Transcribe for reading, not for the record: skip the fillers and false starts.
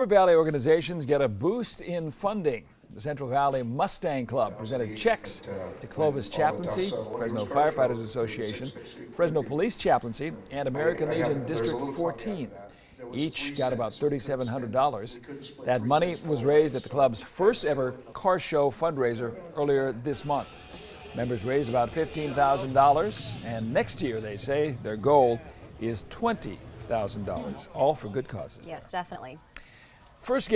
Valley organizations get a boost in funding. The Central Valley Mustang Club presented checks to Clovis Chaplaincy, Fresno Firefighters Association, Fresno Police Chaplaincy, and American Legion District 14. Each got about $3,700. That money was raised at the club's first ever car show fundraiser earlier this month. Members raised about $15,000, and next year, they say, their goal is $20,000, all for good causes. Yes, definitely. First